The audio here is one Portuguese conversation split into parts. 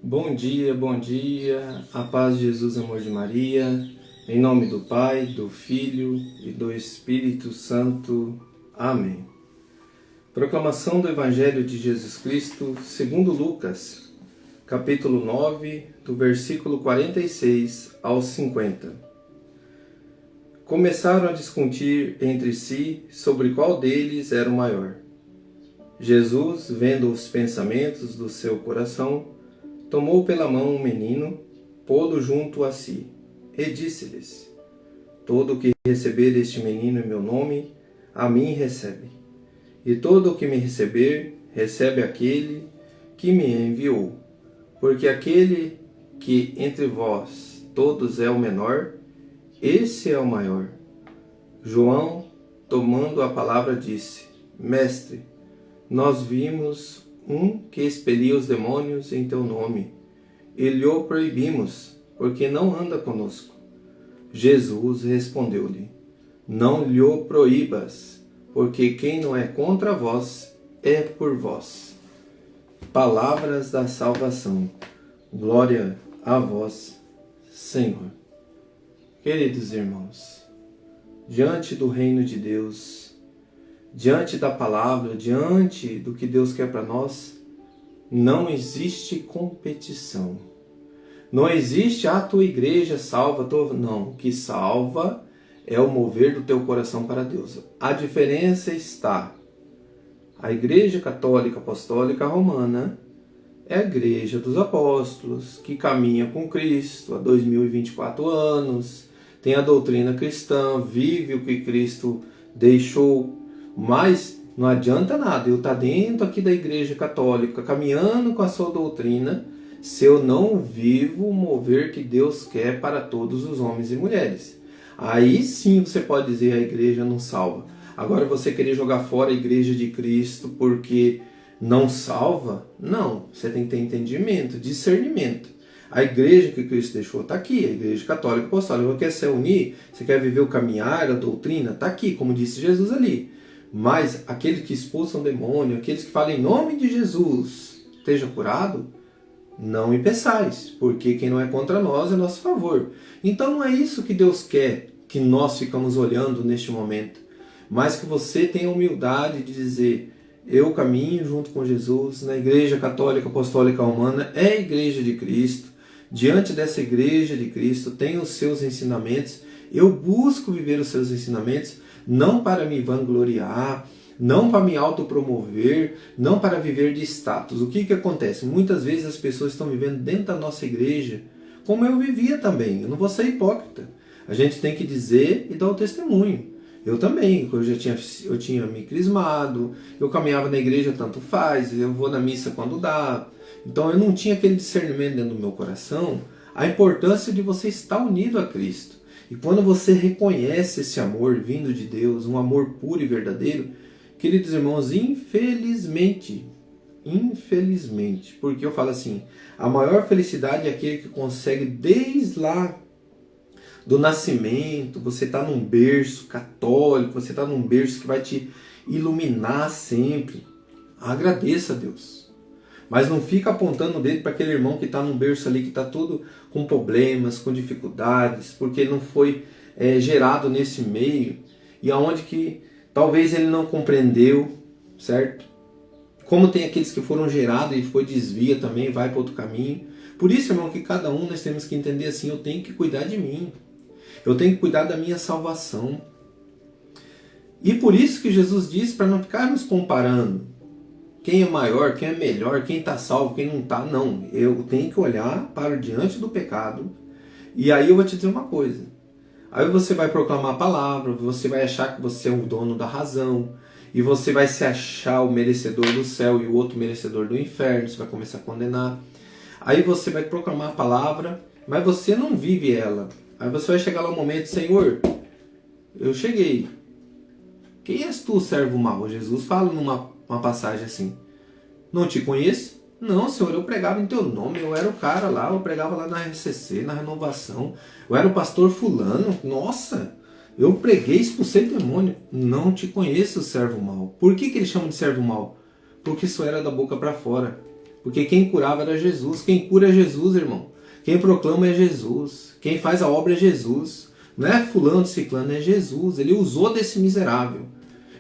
Bom dia, a paz de Jesus, amor de Maria, em nome do Pai, do Filho e do Espírito Santo. Amém. Proclamação do Evangelho de Jesus Cristo segundo Lucas, capítulo 9, do versículo 46 ao 50. Começaram a discutir entre si sobre qual deles era o maior. Jesus, vendo os pensamentos do seu coração, tomou pela mão um menino, pô-lo junto a si, e disse-lhes: Todo o que receber este menino em meu nome, a mim recebe. E todo o que me receber, recebe aquele que me enviou. Porque aquele que entre vós todos é o menor, esse é o maior. João, tomando a palavra, disse: Mestre, nós vimos um que expelia os demônios em teu nome, e lhe o proibimos, porque não anda conosco. Jesus respondeu-lhe: Não lhe o proíbas, porque quem não é contra vós é por vós. Palavras da salvação. Glória a vós, Senhor. Queridos irmãos, diante do reino de Deus, diante da palavra, diante do que Deus quer para nós, não existe competição. Não existe a tua igreja salva, não. O que salva é o mover do teu coração para Deus. A diferença está: a Igreja Católica Apostólica Romana é a Igreja dos Apóstolos, que caminha com Cristo há 2024 anos, tem a doutrina cristã, vive o que Cristo deixou. Mas não adianta nada eu estar dentro aqui da Igreja Católica, caminhando com a sua doutrina, se eu não vivo o mover que Deus quer para todos os homens e mulheres. Aí sim você pode dizer: a igreja não salva. Agora você querer jogar fora a Igreja de Cristo porque não salva? Não, você tem que ter entendimento, discernimento. A igreja que Cristo deixou está aqui, a Igreja Católica Apostólica. Você quer se unir? Você quer viver o caminhar, a doutrina? Está aqui, como disse Jesus ali. Mas aqueles que expulsam demônio, aqueles que falam em nome de Jesus, esteja curado, não impeçais, porque quem não é contra nós é nosso favor. Então não é isso que Deus quer que nós ficamos olhando neste momento, mas que você tenha a humildade de dizer: eu caminho junto com Jesus na Igreja Católica Apostólica Romana, é a Igreja de Cristo. Diante dessa Igreja de Cristo tem os seus ensinamentos, eu busco viver os seus ensinamentos, não para me vangloriar, não para me autopromover, não para viver de status. O que acontece? Muitas vezes as pessoas estão vivendo dentro da nossa igreja, como eu vivia também. Eu não vou ser hipócrita. A gente tem que dizer e dar o testemunho. Eu também, eu tinha me crismado, eu caminhava na igreja, tanto faz, eu vou na missa quando dá. Então eu não tinha aquele discernimento dentro do meu coração, a importância de você estar unido a Cristo. E quando você reconhece esse amor vindo de Deus, um amor puro e verdadeiro, queridos irmãos, infelizmente, porque eu falo assim, a maior felicidade é aquele que consegue desde lá do nascimento, você está num berço católico, você está num berço que vai te iluminar sempre. Agradeça a Deus. Mas não fica apontando o dedo para aquele irmão que está num berço ali, que está todo com problemas, com dificuldades, porque ele não foi gerado nesse meio, e aonde que talvez ele não compreendeu, certo? Como tem aqueles que foram gerados e foi desvia também, vai para outro caminho. Por isso, irmão, que cada um nós temos que entender assim: eu tenho que cuidar de mim. Eu tenho que cuidar da minha salvação. E por isso que Jesus disse para não ficarmos comparando quem é maior, quem é melhor, quem está salvo, quem não está. Não, eu tenho que olhar para diante do pecado. E aí eu vou te dizer uma coisa. Aí você vai proclamar a palavra, você vai achar que você é o dono da razão, e você vai se achar o merecedor do céu e o outro merecedor do inferno, você vai começar a condenar. Aí você vai proclamar a palavra, mas você não vive ela. Aí você vai chegar lá um momento: Senhor, eu cheguei. Quem és tu, servo mau? Jesus fala numa passagem assim: não te conheço? Não, Senhor, eu pregava em teu nome, eu era o cara lá, eu pregava lá na RCC, na Renovação, eu era o pastor fulano, nossa, eu preguei, expulsei demônio. Não te conheço, servo mau. Por que ele chama de servo mau? Porque isso era da boca para fora. Porque quem curava era Jesus. Quem cura é Jesus, irmão. Quem proclama é Jesus. Quem faz a obra é Jesus. Não é fulano, ciclano, é Jesus. Ele usou desse miserável.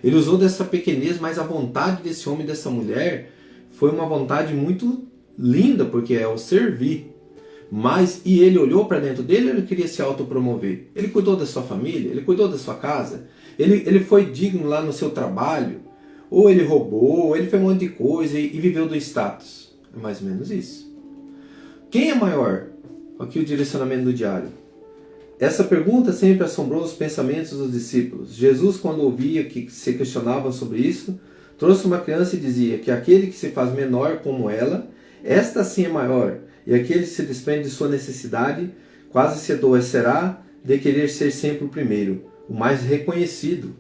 Ele usou dessa pequenez, mas a vontade desse homem e dessa mulher foi uma vontade muito linda, porque é o servir. E ele olhou para dentro dele, ele queria se autopromover. Ele cuidou da sua família, ele cuidou da sua casa, ele foi digno lá no seu trabalho, ou ele roubou, ou ele fez um monte de coisa e viveu do status. É mais ou menos isso. Quem é maior? Aqui o direcionamento do diário. Essa pergunta sempre assombrou os pensamentos dos discípulos. Jesus, quando ouvia que se questionavam sobre isso, trouxe uma criança e dizia que aquele que se faz menor como ela, esta sim é maior, e aquele que se desprende de sua necessidade, quase se adoecerá de querer ser sempre o primeiro, o mais reconhecido.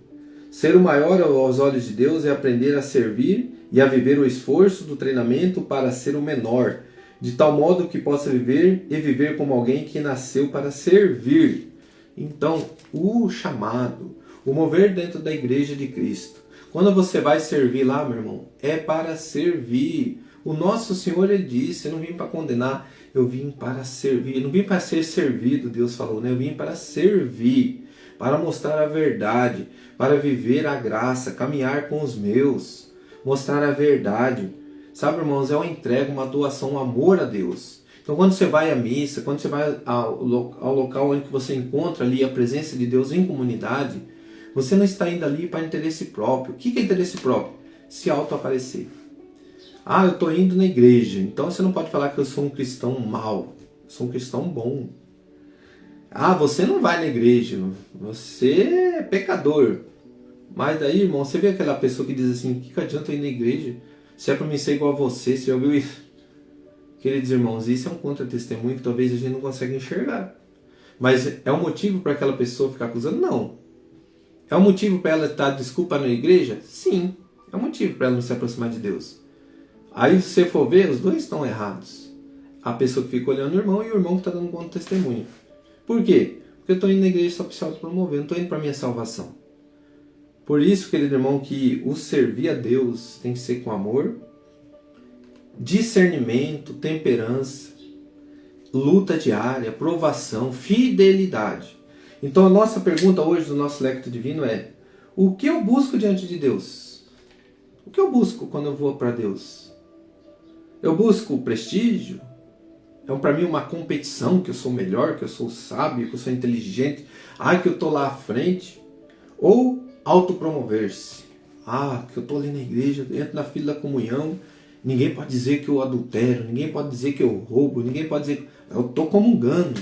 Ser o maior aos olhos de Deus é aprender a servir e a viver o esforço do treinamento para ser o menor, de tal modo que possa viver e viver como alguém que nasceu para servir. Então, o chamado, o mover dentro da igreja de Cristo, quando você vai servir lá, meu irmão, é para servir. O nosso Senhor, ele disse, eu não vim para condenar, eu vim para servir. Eu não vim para ser servido, Deus falou, né? Eu vim para servir, para mostrar a verdade, para viver a graça, caminhar com os meus, mostrar a verdade. Sabe, irmãos, é uma entrega, uma doação, um amor a Deus. Então, quando você vai à missa, quando você vai ao local onde você encontra ali a presença de Deus em comunidade, você não está indo ali para interesse próprio. O que é interesse próprio? Se auto-aparecer. Ah, eu estou indo na igreja. Então você não pode falar que eu sou um cristão mau. Eu sou um cristão bom. Ah, você não vai na igreja. Você é pecador. Mas daí, irmão, você vê aquela pessoa que diz assim, que adianta eu ir na igreja? Se é para mim ser igual a você, você já ouviu isso? Queridos irmãos, isso é um contra-testemunho que talvez a gente não consiga enxergar. Mas é um motivo para aquela pessoa ficar acusando? Não. É um motivo para ela estar desculpa na igreja? Sim. É um motivo para ela não se aproximar de Deus. Aí se você for ver, os dois estão errados. A pessoa que fica olhando o irmão e o irmão que está dando contra-testemunho. Por quê? Porque eu estou indo na igreja só para se autopromover, não estou indo para a minha salvação. Por isso, querido irmão, que o servir a Deus tem que ser com amor, discernimento, temperança, luta diária, provação, fidelidade. Então a nossa pergunta hoje do nosso Lectio Divino é: o que eu busco diante de Deus? O que eu busco quando eu vou para Deus? Eu busco prestígio? É para mim uma competição, que eu sou melhor, que eu sou sábio, que eu sou inteligente, que eu estou lá à frente? Ou autopromover-se? Que eu estou ali na igreja, entro na fila da comunhão, ninguém pode dizer que eu adultero, ninguém pode dizer que eu roubo, ninguém pode dizer que eu estou comungando.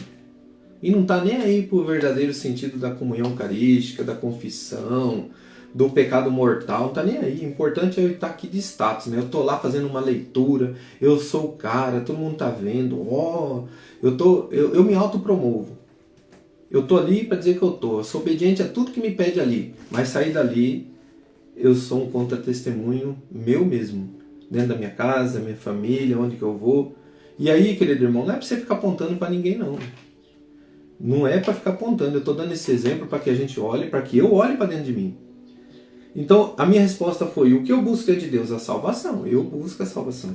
E não está nem aí para o verdadeiro sentido da comunhão eucarística, da confissão, do pecado mortal, não está nem aí. O importante é eu estar aqui de status, né? Eu estou lá fazendo uma leitura, eu sou o cara, todo mundo está vendo, eu me autopromovo. Eu estou ali para dizer que eu sou obediente a tudo que me pede ali, mas sair dali, eu sou um contra-testemunho meu mesmo, dentro da minha casa, da minha família, onde que eu vou. E aí, querido irmão, não é para você ficar apontando para ninguém, não. Não é para ficar apontando, eu estou dando esse exemplo para que a gente olhe, para que eu olhe para dentro de mim. Então, a minha resposta foi: o que eu busco é de Deus? A salvação. Eu busco a salvação.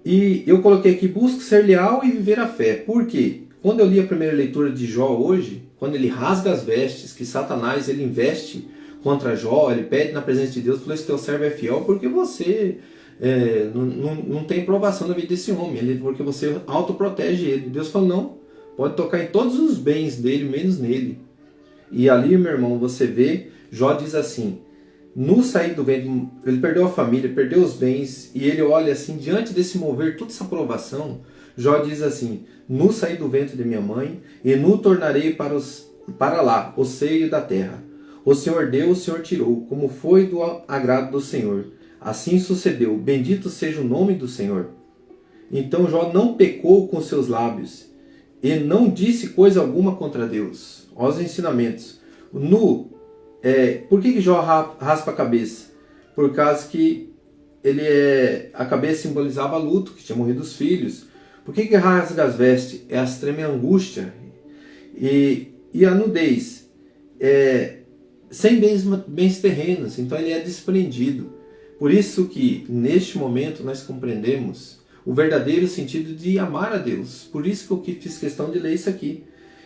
E eu coloquei aqui: busco ser leal e viver a fé. Por quê? Quando eu li a primeira leitura de Jó hoje, quando ele rasga as vestes, que Satanás ele investe contra Jó, ele pede na presença de Deus, falou: esse teu servo é fiel porque você não tem provação na vida desse homem, porque você autoprotege ele. Deus falou: não, pode tocar em todos os bens dele, menos nele. E ali, meu irmão, você vê, Jó diz assim: no sair do ventre, ele perdeu a família, perdeu os bens, e ele olha assim, diante desse mover, toda essa provação, Jó diz assim: no sair do ventre de minha mãe, e no tornarei para lá, o seio da terra. O Senhor deu, o Senhor tirou, como foi do agrado do Senhor. Assim sucedeu, bendito seja o nome do Senhor. Então Jó não pecou com seus lábios, e não disse coisa alguma contra Deus. Olha os ensinamentos. Por que Jó raspa a cabeça? Por causa que a cabeça simbolizava luto, que tinha morrido os filhos. Por que rasga as vestes? É a extrema angústia. E a nudez, sem bens terrenos. Então ele é desprendido. Por isso que, neste momento, nós compreendemos o verdadeiro sentido de amar a Deus. Por isso que eu fiz questão de ler isso aqui.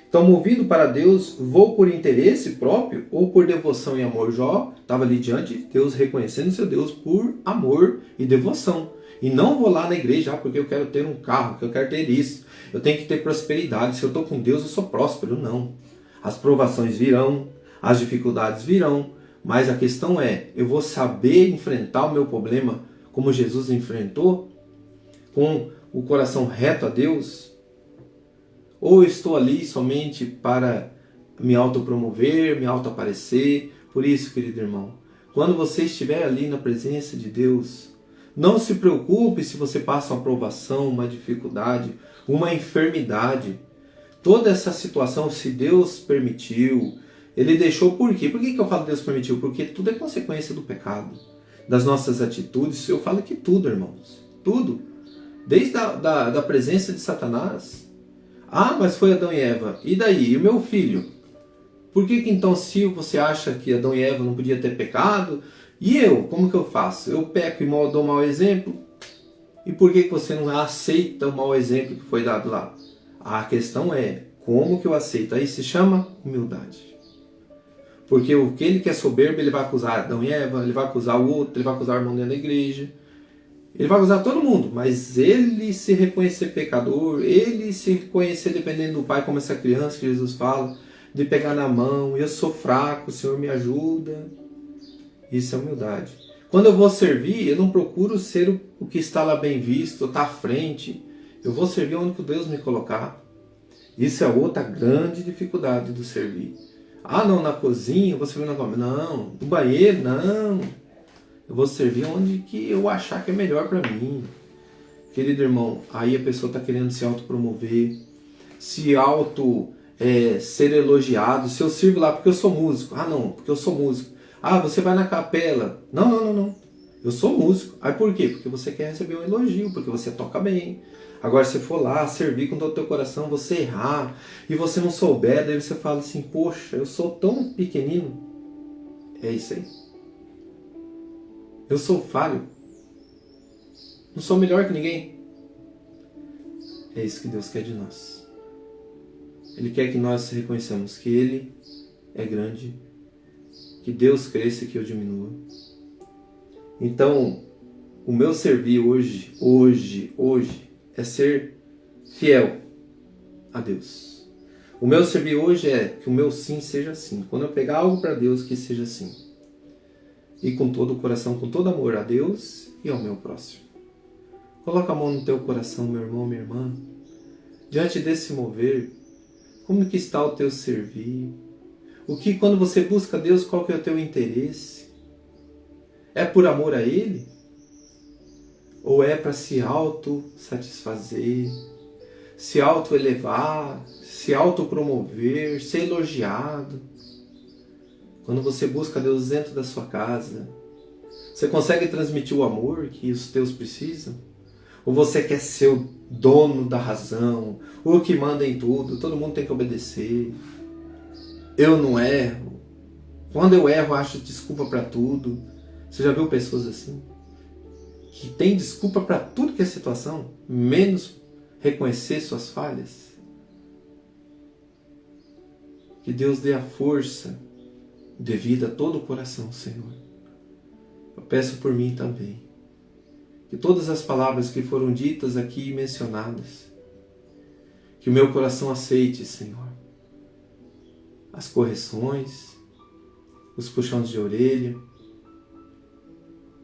Então, movido para Deus, vou por interesse próprio ou por devoção e amor? Jó estava ali diante de Deus, reconhecendo seu Deus por amor e devoção. E não vou lá na igreja porque eu quero ter um carro, porque eu quero ter isso. Eu tenho que ter prosperidade. Se eu estou com Deus, eu sou próspero. Não. As provações virão, as dificuldades virão. Mas a questão é, eu vou saber enfrentar o meu problema como Jesus enfrentou? Com o coração reto a Deus? Ou eu estou ali somente para me autopromover, me autoaparecer? Por isso, querido irmão, quando você estiver ali na presença de Deus, não se preocupe se você passa uma provação, uma dificuldade, uma enfermidade. Toda essa situação, se Deus permitiu, Ele deixou por quê? Por que eu falo Deus permitiu? Porque tudo é consequência do pecado, das nossas atitudes. Eu falo que tudo, irmãos, tudo. Desde da presença de Satanás. Ah, mas foi Adão e Eva. E daí? E o meu filho? Por que então, se você acha que Adão e Eva não podiam ter pecado, e eu? Como que eu faço? Eu peco e dou mau exemplo? E por que você não aceita o mau exemplo que foi dado lá? A questão é, como que eu aceito? Aí se chama humildade. Porque o que ele quer soberbo, ele vai acusar Adão e Eva, ele vai acusar o outro, ele vai acusar o irmão dentro da igreja. Ele vai acusar todo mundo, mas ele se reconhecer pecador, ele se reconhecer dependendo do Pai, como essa criança que Jesus fala, de pegar na mão, eu sou fraco, o Senhor me ajuda. Isso é humildade. Quando eu vou servir, eu não procuro ser o que está lá bem visto, estar à frente. Eu vou servir onde Deus me colocar. Isso é outra grande dificuldade do servir. Ah, não, na cozinha, eu vou servir na cozinha. Não, no banheiro, não. Eu vou servir onde que eu achar que é melhor para mim. Querido irmão, aí a pessoa está querendo se autopromover, ser elogiado. Se eu sirvo lá porque eu sou músico. Ah, não, porque eu sou músico. Ah, você vai na capela. Não. Eu sou músico. Aí por quê? Porque você quer receber um elogio, porque você toca bem. Agora, se for lá, servir com todo o teu coração, você errar, e você não souber, daí você fala assim, poxa, eu sou tão pequenino. É isso aí. Eu sou falho. Não sou melhor que ninguém. É isso que Deus quer de nós. Ele quer que nós reconheçamos que Ele é grande, que Deus cresça e que eu diminua. Então, o meu servir hoje, é ser fiel a Deus. O meu servir hoje é que o meu sim seja sim. Quando eu pegar algo para Deus, que seja sim. E com todo o coração, com todo amor a Deus e ao meu próximo. Coloca a mão no teu coração, meu irmão, minha irmã. Diante desse mover, como que está o teu servir? Quando você busca Deus, qual que é o teu interesse? É por amor a Ele? Ou é para se auto-satisfazer, se auto-elevar, se auto-promover, ser elogiado? Quando você busca Deus dentro da sua casa, você consegue transmitir o amor que os teus precisam? Ou você quer ser o dono da razão, o que manda em tudo, todo mundo tem que obedecer? Eu não erro. Quando eu erro, eu acho desculpa para tudo. Você já viu pessoas assim? Que tem desculpa para tudo que é situação, menos reconhecer suas falhas? Que Deus dê a força devida a todo o coração, Senhor. Eu peço por mim também. Que todas as palavras que foram ditas aqui e mencionadas, que o meu coração aceite, Senhor. As correções, os puxões de orelha.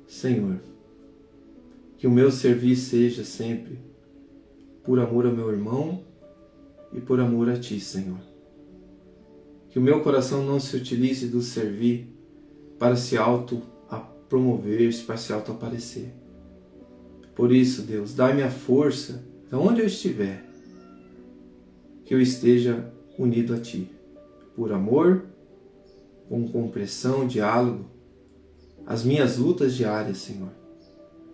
Senhor, que o meu servir seja sempre por amor ao meu irmão e por amor a Ti, Senhor. Que o meu coração não se utilize do servir para se auto-promover, para se auto-aparecer. Por isso, Deus, dai-me a força, onde eu estiver, que eu esteja unido a Ti, por amor, com compreensão, diálogo, as minhas lutas diárias, Senhor.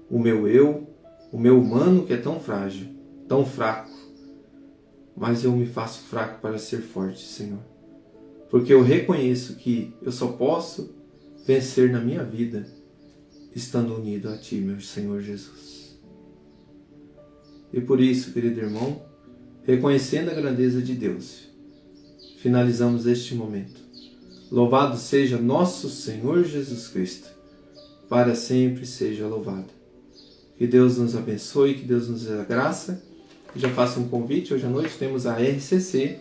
O meu eu, o meu humano que é tão frágil, tão fraco, mas eu me faço fraco para ser forte, Senhor. Porque eu reconheço que eu só posso vencer na minha vida estando unido a Ti, meu Senhor Jesus. E por isso, querido irmão, reconhecendo a grandeza de Deus, finalizamos este momento. Louvado seja nosso Senhor Jesus Cristo, para sempre seja louvado. Que Deus nos abençoe, que Deus nos dê a graça. Já faço um convite, hoje à noite temos a RCC.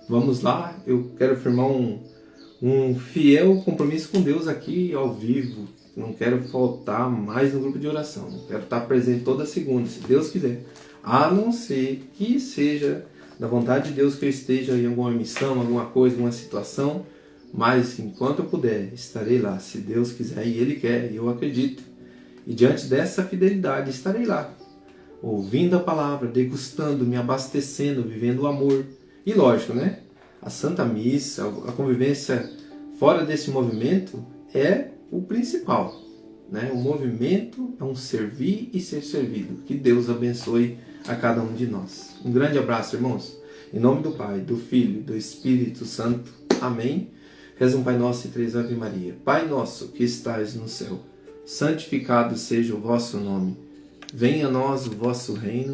Vamos lá, eu quero firmar um fiel compromisso com Deus aqui ao vivo. Não quero faltar mais no grupo de oração. Quero estar presente toda segunda, se Deus quiser. A não ser que seja da vontade de Deus que eu esteja em alguma missão, alguma coisa, alguma situação. Mas enquanto eu puder, estarei lá, se Deus quiser e Ele quer, e eu acredito. E diante dessa fidelidade, estarei lá, ouvindo a palavra, degustando, me abastecendo, vivendo o amor. E lógico, né? A Santa Missa, a convivência fora desse movimento é o principal, né? O movimento é um servir e ser servido. Que Deus abençoe a cada um de nós. Um grande abraço, irmãos. Em nome do Pai, do Filho e do Espírito Santo. Amém. Reza um Pai Nosso e 3 Ave Maria. Pai nosso que estais no céu, santificado seja o vosso nome. Venha a nós o vosso reino.